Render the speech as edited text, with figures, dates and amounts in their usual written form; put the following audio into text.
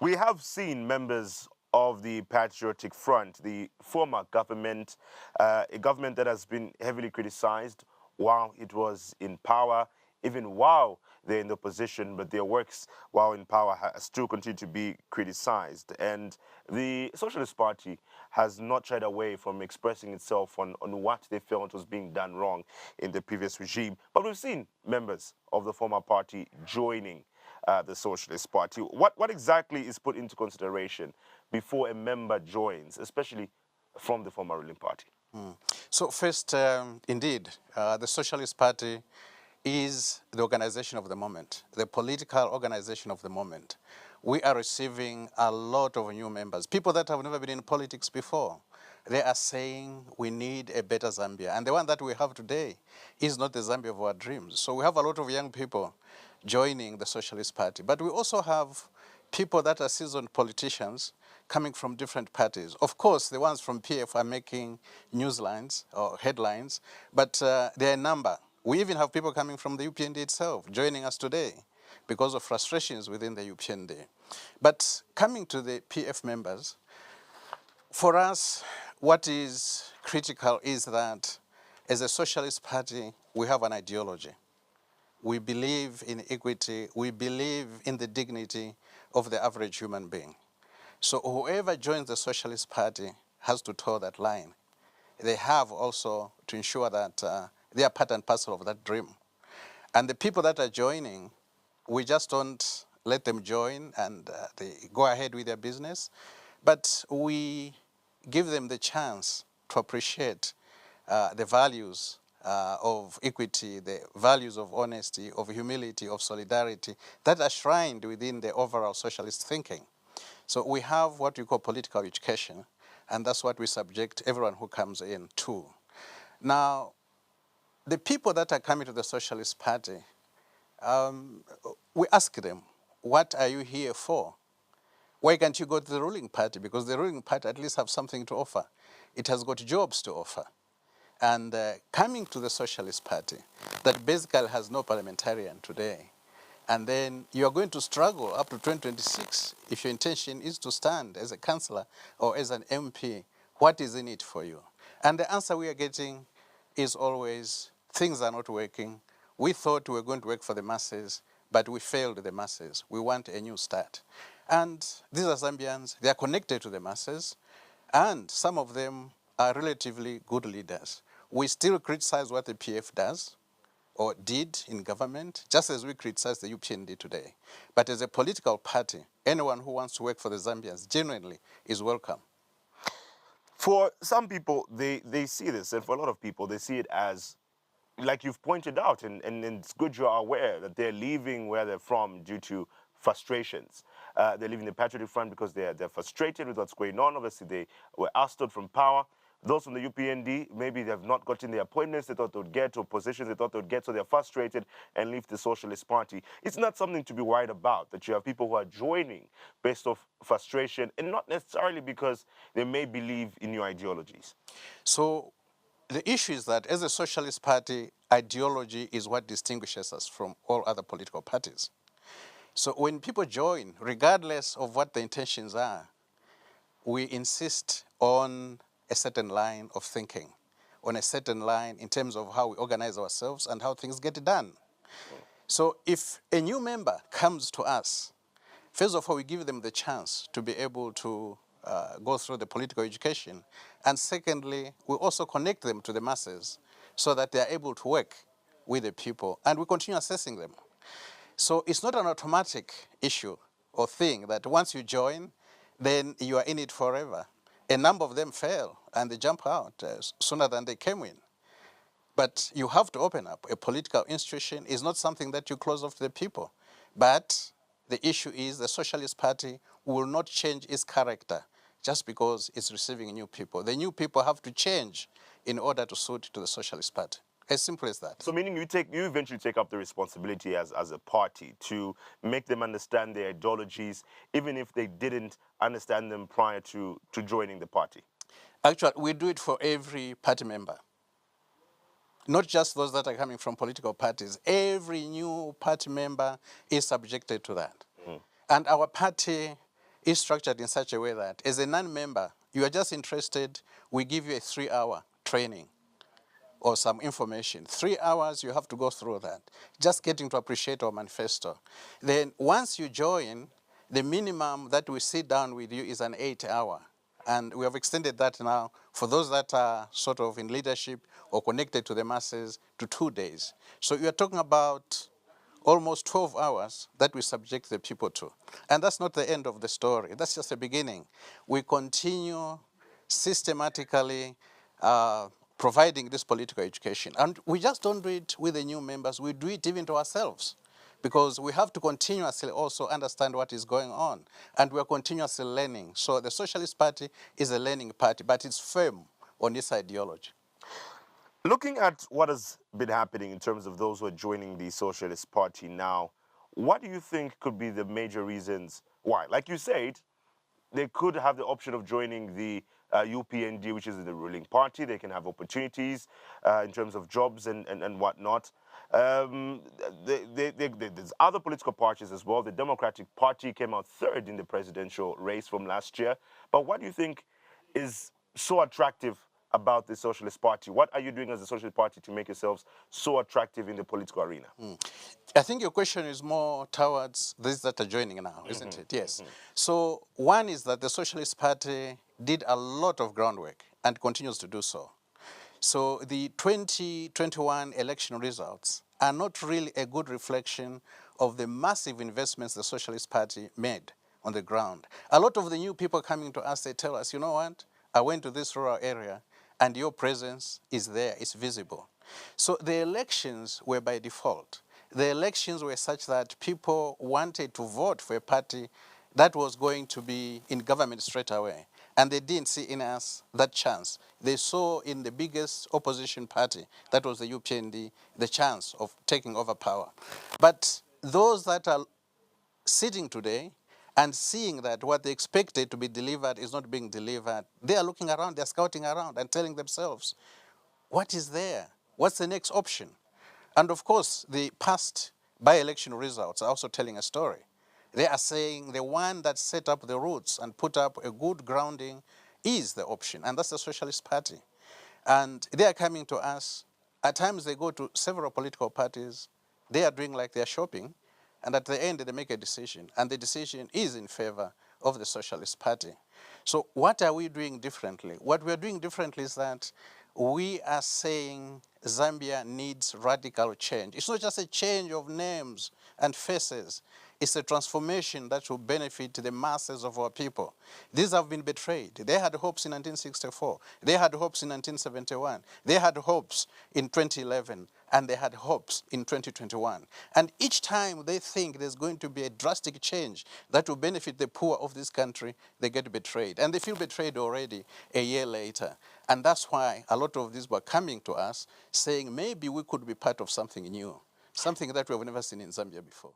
We have seen members of the Patriotic Front, the former government, a government that has been heavily criticized while it was in power, even while they're in the opposition, but their works while in power still continue to be criticized. And the Socialist Party has not shied away from expressing itself on what they felt was being done wrong in the previous regime. But we've seen members of the former party joining the Socialist Party. What exactly is put into consideration before a member joins, especially from the former ruling party? So first, indeed, the Socialist Party is the organization of the moment, the political organization of the moment. We are receiving a lot of new members, people that have never been in politics before. They are saying we need a better Zambia. And the one that we have today is not the Zambia of our dreams. So we have a lot of young people joining the Socialist Party. But we also have people that are seasoned politicians coming from different parties. Of course, the ones from PF are making news lines or headlines, but there are a number. We even have people coming from the UPND itself joining us today because of frustrations within the UPND. But coming to the PF members, for us, what is critical is that as a Socialist Party, we have an ideology. We believe in equity. We believe in the dignity of the average human being. So whoever joins the Socialist Party has to toe that line. They have also to ensure that they are part and parcel of that dream. And the people that are joining, we just don't let them join and they go ahead with their business, but we give them the chance to appreciate the values of equity, the values of honesty, of humility, of solidarity that are shrined within the overall socialist thinking. So we have what we call political education, and that's what we subject everyone who comes in to. Now, the people that are coming to the Socialist Party, we ask them, what are you here for? Why can't you go to the ruling party? Because the ruling party at least have something to offer. It has got jobs to offer. And coming to the Socialist Party, that basically has no parliamentarian today, and then you are going to struggle up to 2026 if your intention is to stand as a councillor or as an MP, what is in it for you? And the answer we are getting is always, things are not working. We thought we were going to work for the masses, but we failed the masses. We want a new start. And these are Zambians, they are connected to the masses, and some of them are relatively good leaders. We still criticize what the PF does or did in government, just as we criticize the UPND today. But as a political party, anyone who wants to work for the Zambians genuinely is welcome. For some people, they see this, and for a lot of people, they see it as, like you've pointed out, and it's good you're aware that they're leaving where they're from due to frustrations. They're leaving the Patriotic Front because they're frustrated with what's going on. Obviously, they were ousted from power. Those from the UPND, maybe they have not gotten the appointments they thought they would get or positions they thought they would get, so they're frustrated and leave the Socialist Party. It's not something to be worried about, that you have people who are joining based off frustration and not necessarily because they may believe in your ideologies. So the issue is that as a Socialist Party, ideology is what distinguishes us from all other political parties. So when people join, regardless of what the intentions are, we insist on a certain line of thinking, on a certain line in terms of how we organize ourselves and how things get done. So if a new member comes to us, first of all, we give them the chance to be able to go through the political education. And secondly, we also connect them to the masses so that they are able to work with the people, and we continue assessing them. So it's not an automatic issue or thing that once you join, then you are in it forever. A number of them fail and they jump out sooner than they came in. But you have to open up. A political institution is not something that you close off to the people. But the issue is the Socialist Party will not change its character just because it's receiving new people. The new people have to change in order to suit to the Socialist Party. As simple as that. So meaning you eventually take up the responsibility as a party to make them understand their ideologies, even if they didn't understand them prior to joining the party? Actually, we do it for every party member. Not just those that are coming from political parties. Every new party member is subjected to that. And our party is structured in such a way that as a non-member, you are just interested, we give you a 3-hour training or some information. 3 hours, you have to go through that, just getting to appreciate our manifesto. Then once you join, the minimum that we sit down with you is an 8-hour. And we have extended that now for those that are sort of in leadership or connected to the masses to 2 days. So you are talking about almost 12 hours that we subject the people to. And that's not the end of the story. That's just the beginning. We continue systematically providing this political education. And we just don't do it with the new members, we do it even to ourselves. Because we have to continuously also understand what is going on. And we are continuously learning. So the Socialist Party is a learning party, but it's firm on its ideology. Looking at what has been happening in terms of those who are joining the Socialist Party now, what do you think could be the major reasons why? Like you said, they could have the option of joining the UPND, which is the ruling party. They can have opportunities in terms of jobs and whatnot. There's other political parties as well. The Democratic Party came out third in the presidential race from last year. But what do you think is so attractive about the Socialist Party? What are you doing as a Socialist Party to make yourselves so attractive in the political arena? I think your question is more towards these that are joining now, isn't it? Yes. So one is that the Socialist Party did a lot of groundwork and continues to do so. So the 2021 election results are not really a good reflection of the massive investments the Socialist Party made on the ground. A lot of the new people coming to us, they tell us, you know what, I went to this rural area and your presence is there, it's visible. So the elections were by default. The elections were such that people wanted to vote for a party that was going to be in government straight away. And they didn't see in us that chance. They saw in the biggest opposition party, that was the UPND, the chance of taking over power. But those that are sitting today and seeing that what they expected to be delivered is not being delivered, they are looking around, they're scouting around and telling themselves, what is there? What's the next option? And of course, the past by-election results are also telling a story. They are saying the one that set up the roots and put up a good grounding is the option, and that's the Socialist Party. And they are coming to us. At times they go to several political parties. They are doing like they're shopping, and at the end they make a decision, and the decision is in favor of the Socialist Party. So what are we doing differently? What we are doing differently is that we are saying Zambia needs radical change. It's not just a change of names and faces. It's a transformation that will benefit the masses of our people. These have been betrayed. They had hopes in 1964. They had hopes in 1971. They had hopes in 2011. And they had hopes in 2021. And each time they think there's going to be a drastic change that will benefit the poor of this country, they get betrayed. And they feel betrayed already a year later. And that's why a lot of these were coming to us saying maybe we could be part of something new, something that we have never seen in Zambia before.